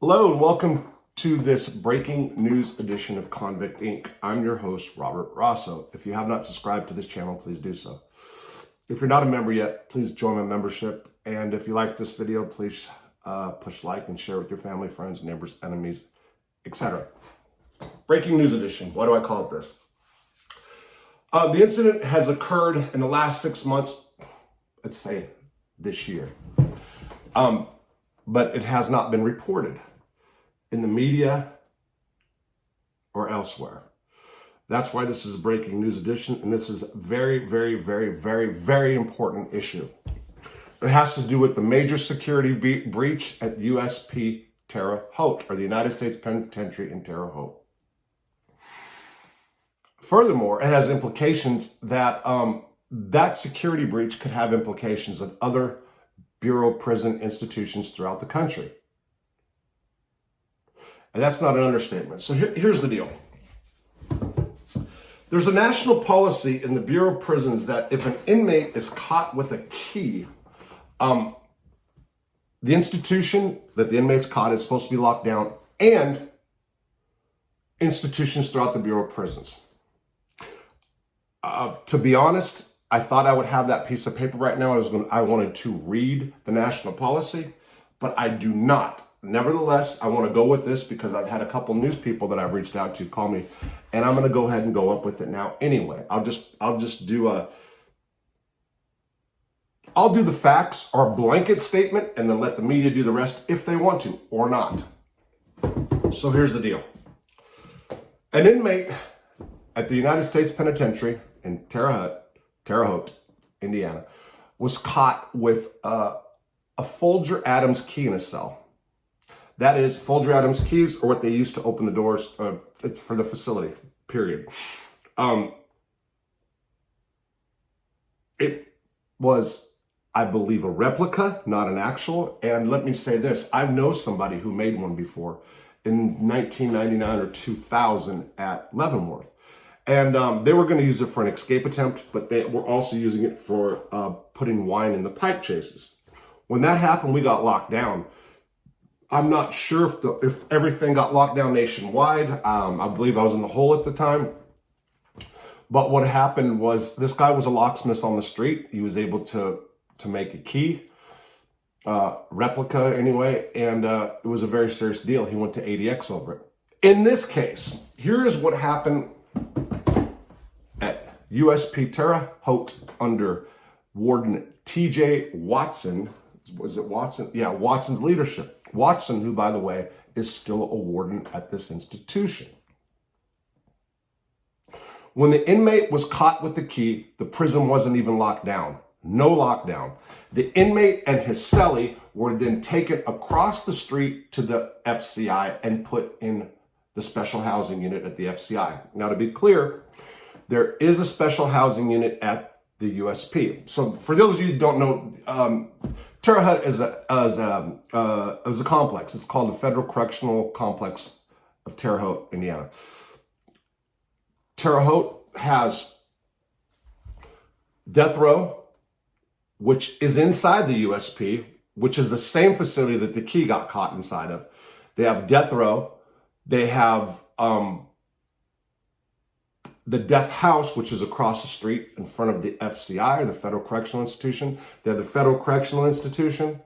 Hello and welcome to this breaking news edition of Convict Inc. I'm your host, Robert Rosso. If you have not subscribed to this channel, please do so. If you're not a member yet, please join my membership. And if you like this video, please push like and share with your family, friends, neighbors, enemies, etc. Breaking news edition. Why do I call it this? The incident has occurred in the last 6 months, let's say this year. But it has not been reported in the media or elsewhere. That's why this is a breaking news edition, and this is a very, very, very, very, very important issue. It has to do with the major security breach at USP Terre, Haute, or the United States Penitentiary in Terre, Haute. Furthermore, it has implications that that security breach could have implications on other Bureau of Prison institutions throughout the country. And that's not an understatement. So here's the deal. There's a national policy in the Bureau of Prisons that if an inmate is caught with a key, the institution that the inmate's caught is supposed to be locked down, and institutions throughout the Bureau of Prisons. To be honest, I thought I would have that piece of paper right now. I wanted to read the national policy, but I do not. Nevertheless, I want to go with this because I've had a couple news people that I've reached out to call me, and I'm going to go ahead and go up with it now anyway. I'll do the facts or a blanket statement and then let the media do the rest if they want to or not. So here's the deal. An inmate at the United States Penitentiary in Terre Haute, Indiana, was caught with a Folger Adams key in his cell. That is, Folger Adams keys are what they use to open the doors for the facility, period. It was, I believe, a replica, not an actual. And let me say this, I know somebody who made one before in 1999 or 2000 at Leavenworth. And they were going to use it for an escape attempt, but they were also using it for putting wine in the pipe chases. When that happened, we got locked down. I'm not sure if everything got locked down nationwide. I believe I was in the hole at the time. But what happened was this guy was a locksmith on the street. He was able to make a key, replica anyway, and it was a very serious deal. He went to ADX over it. In this case, here is what happened at USP Terre Haute under Warden T.J. Watson. Was it Watson? Yeah, Watson's leadership. Watson, who, by the way, is still a warden at this institution. When the inmate was caught with the key, the prison wasn't even locked down. No lockdown. The inmate and his cellie were then taken across the street to the FCI and put in the special housing unit at the FCI. Now, to be clear, there is a special housing unit at the USP. So for those of you who don't know, Terre Haute is a complex. It's called the Federal Correctional Complex of Terre Haute, Indiana. Terre Haute has death row, which is inside the USP, which is the same facility that the key got caught inside of. They have death row. They have the death house, which is across the street in front of the FCI, or the Federal Correctional Institution. They have the Federal Correctional Institution.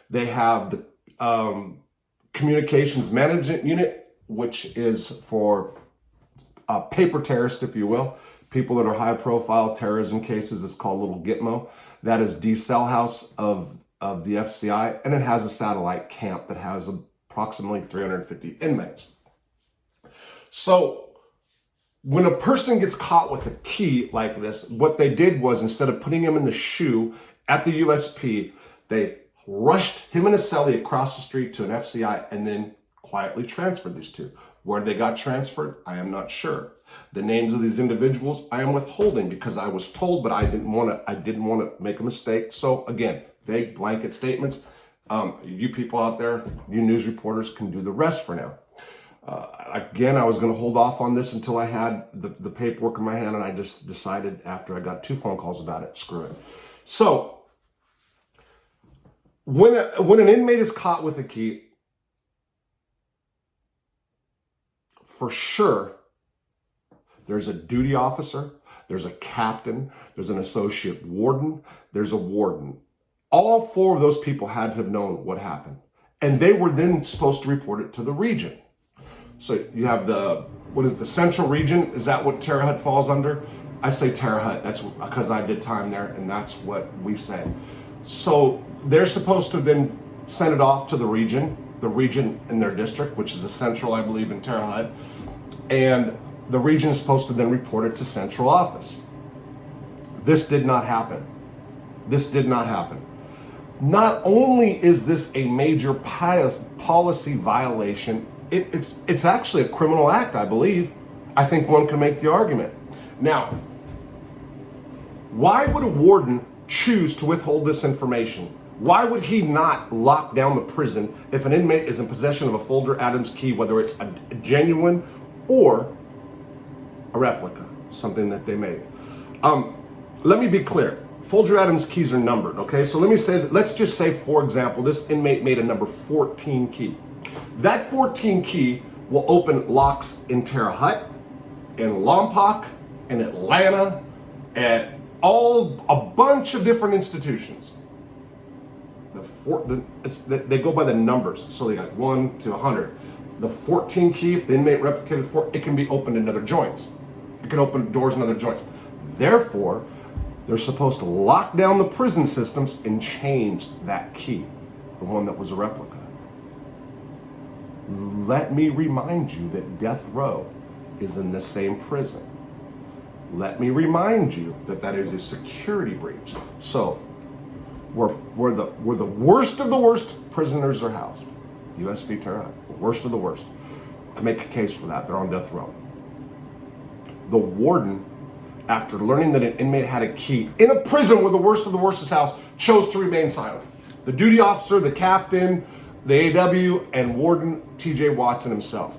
They have the Communications Management Unit, which is for paper terrorists, if you will, people that are high-profile terrorism cases. It's called Little Gitmo. That is the cell house of the FCI, and it has a satellite camp that has approximately 350 inmates. So when a person gets caught with a key like this, what they did was, instead of putting him in the shoe at the USP, they rushed him and his cellie across the street to an FCI and then quietly transferred these two. Where they got transferred, I am not sure. The names of these individuals, I am withholding because I was told, but I didn't want to make a mistake. So again, vague blanket statements. You people out there, you news reporters, can do the rest for now. Again, I was going to hold off on this until I had the paperwork in my hand, and I just decided after I got 2 phone calls about it, screw it. So when an inmate is caught with a key, for sure, there's a duty officer, there's a captain, there's an associate warden, there's a warden. All 4 of those people had to have known what happened. And they were then supposed to report it to the region. So you have the central region? Is that what Terre Haute falls under? I say Terre Haute, that's because I did time there, and that's what we say. So they're supposed to then send it off to the region in their district, which is the central, I believe, in Terre Haute. And the region is supposed to then report it to central office. This did not happen. This did not happen. Not only is this a major policy violation, it's actually a criminal act, I believe. I think one can make the argument. Now, why would a warden choose to withhold this information? Why would he not lock down the prison if an inmate is in possession of a Folger Adams key, whether it's a genuine or a replica, something that they made? Let me be clear. Folger Adams keys are numbered, okay? So let's just say, for example, this inmate made a number 14 key. That 14 key will open locks in Terre Haute, in Lompoc, in Atlanta, and a bunch of different institutions. They go by the numbers, so they got 1 to 100. The 14 key, if the inmate replicated 4, it can be opened in other joints. It can open doors in other joints. Therefore, they're supposed to lock down the prison systems and change that key, the one that was a replica. Let me remind you that death row is in the same prison. Let me remind you that that is a security breach. So, where the worst of the worst prisoners are housed. USP Terre, the worst of the worst. Can make a case for that. They're on death row. The warden, after learning that an inmate had a key in a prison where the worst of the worst is housed, chose to remain silent. The duty officer, the captain, the AW, and Warden T.J. Watson himself.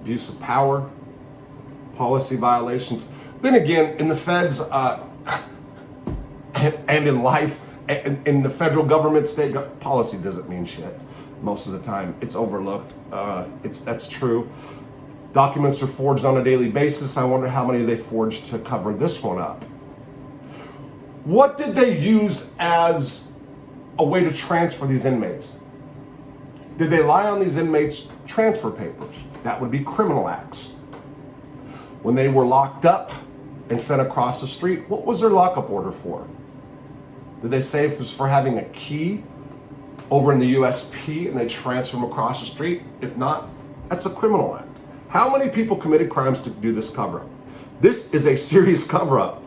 Abuse of power, policy violations. Then again, in the feds and in life, in the federal government, state policy doesn't mean shit most of the time. It's overlooked. That's true. Documents are forged on a daily basis. I wonder how many they forged to cover this one up. What did they use as a way to transfer these inmates? Did they lie on these inmates' transfer papers? That would be criminal acts. When they were locked up and sent across the street, what was their lockup order for? Did they say it was for having a key over in the USP and they transfer them across the street? If not, that's a criminal act. How many people committed crimes to do this cover-up? This is a serious cover-up.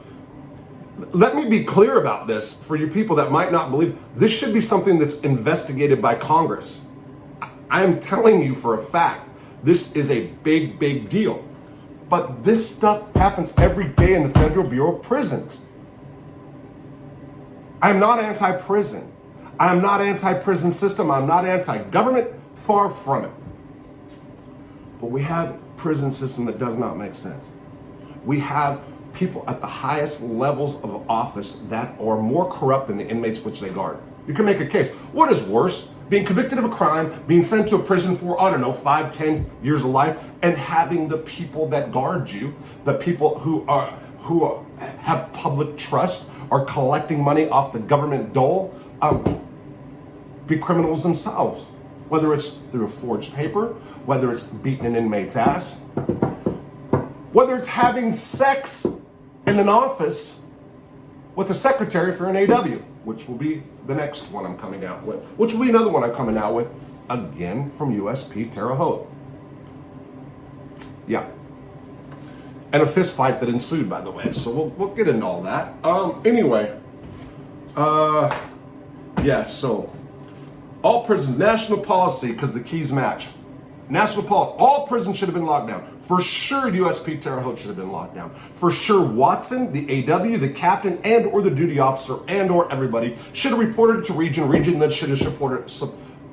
Let me be clear about this for you people that might not believe. This should be something that's investigated by Congress. I am telling you for a fact, this is a big, big deal. But this stuff happens every day in the Federal Bureau of Prisons. I'm not anti-prison. I'm not anti-prison system. I'm not anti-government. Far from it. But we have a prison system that does not make sense. We have people at the highest levels of office that are more corrupt than the inmates which they guard. You can make a case. What is worse? Being convicted of a crime, being sent to a prison for, 5, 10 years of life, and having the people that guard you, the people who have public trust, are collecting money off the government dole, be criminals themselves. Whether it's through a forged paper, whether it's beating an inmate's ass, whether it's having sex in an office with a secretary for an AW, which will be the next one I'm coming out with, which will be another one I'm coming out with, again from USP Terre Haute. Yeah. And a fist fight that ensued, by the way. So we'll get into all that. So all prisons, national policy, because the keys match. National policy, all prisons should have been locked down. For sure, USP Terre Haute should have been locked down. For sure, Watson, the AW, the captain, and or the duty officer, and or everybody should have reported it to region. Region then should have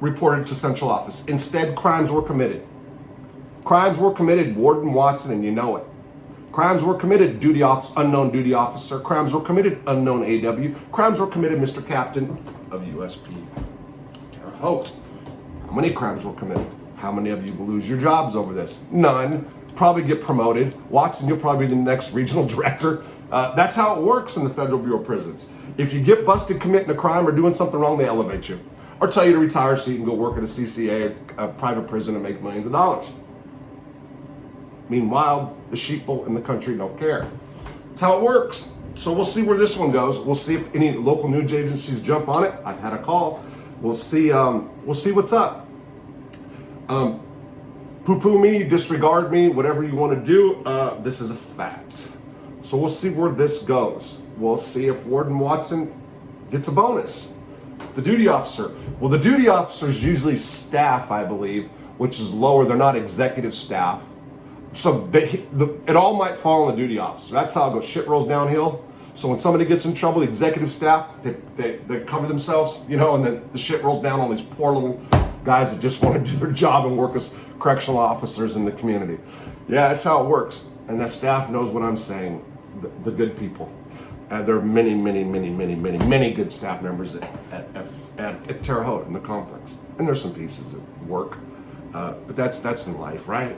reported to central office. Instead, crimes were committed. Crimes were committed, Warden Watson, and you know it. Crimes were committed, duty officer, unknown duty officer. Crimes were committed, unknown AW. Crimes were committed, Mr. Captain of USP Terre Haute. How many crimes were committed? How many of you will lose your jobs over this? None. Probably get promoted. Watson, you'll probably be the next regional director. That's how it works in the Federal Bureau of Prisons. If you get busted committing a crime or doing something wrong, they elevate you. Or tell you to retire so you can go work at a CCA, a private prison, and make millions of dollars. Meanwhile, the sheeple in the country don't care. That's how it works. So we'll see where this one goes. We'll see if any local news agencies jump on it. I've had a call. We'll see what's up. Poo-poo me, disregard me, whatever you want to do. This is a fact. So we'll see where this goes. We'll see if Warden Watson gets a bonus. The duty officer. Well, the duty officer is usually staff, I believe, which is lower. They're not executive staff. So it all might fall on the duty officer. That's how it goes. Shit rolls downhill. So when somebody gets in trouble, the executive staff, they cover themselves, and then the shit rolls down on these poor little guys that just want to do their job and work as correctional officers in the community. Yeah, that's how it works. And that staff knows what I'm saying. The good people. There are many, many, many, many, many, many good staff members at Terre Haute in the complex. And there's some pieces that work. But that's in life, right?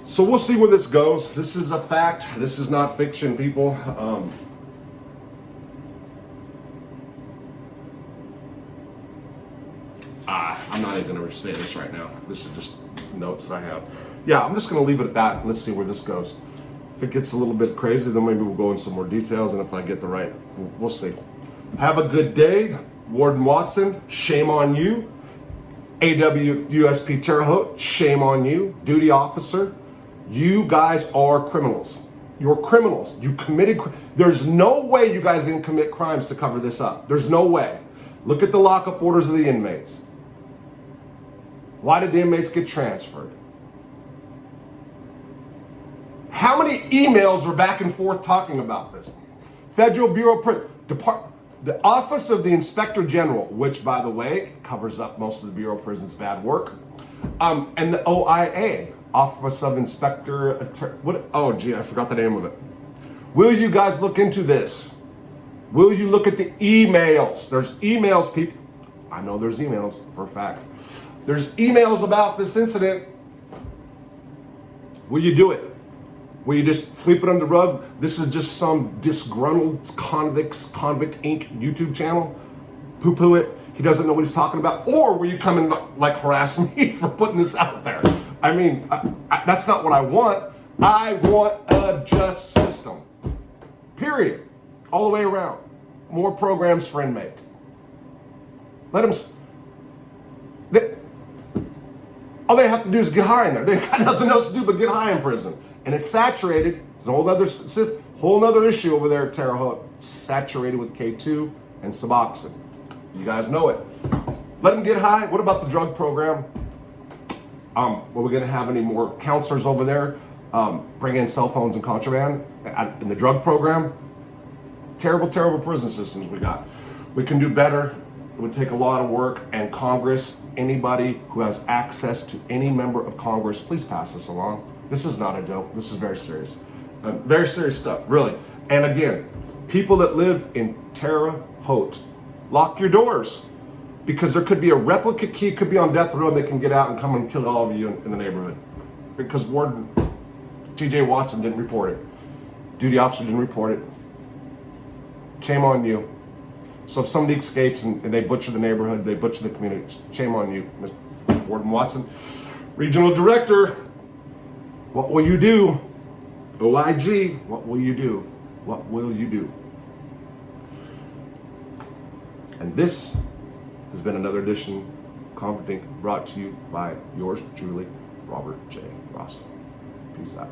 So we'll see where this goes. This is a fact. This is not fiction, people. I'm not even going to say this right now. This is just notes that I have. Yeah, I'm just going to leave it at that. Let's see where this goes. If it gets a little bit crazy, then maybe we'll go into some more details. And if I get the right, we'll see. Have a good day. Warden Watson, shame on you. AWUSP Terre Haute, shame on you. Duty officer, you guys are criminals. You're criminals. You committed. There's no way you guys didn't commit crimes to cover this up. There's no way. Look at the lockup orders of the inmates. Why did the inmates get transferred? How many emails were back and forth talking about this? Federal Bureau of the Office of the Inspector General, which, by the way, covers up most of the Bureau of Prisons' bad work, and the OIA, Office of Inspector. I forgot the name of it. Will you guys look into this? Will you look at the emails? There's emails, people. I know there's emails for a fact. There's emails about this incident. Will you do it? Will you just sweep it under the rug? This is just some disgruntled Convict Inc. YouTube channel. Poo-poo it. He doesn't know what he's talking about. Or will you come and like harass me for putting this out there? I mean, that's not what I want. I want a just system. Period. All the way around. More programs for inmates. Let them. All they have to do is get high in there. They got nothing else to do but get high in prison. And it's saturated. It's a whole other issue over there at Terre Haute. Saturated with K2 and Suboxone. You guys know it. Let them get high. What about the drug program? Are we going to have any more counselors over there bring in cell phones and contraband in the drug program? Terrible, terrible prison systems we got. We can do better. It would take a lot of work, and Congress, anybody who has access to any member of Congress, please pass this along. This is not a joke. This is very serious. Very serious stuff, really. And again, people that live in Terre Haute, lock your doors, because there could be a replica key, could be on death row, and they can get out and come and kill all of you in the neighborhood. Because Warden T.J. Watson didn't report it. Duty officer didn't report it. Shame on you. So if somebody escapes and they butcher the neighborhood, they butcher the community, shame on you, Mr. Warden Watson. Regional Director, what will you do? OIG, what will you do? What will you do? And this has been another edition of Conflict Inc. brought to you by yours truly, Robert J. Ross. Peace out.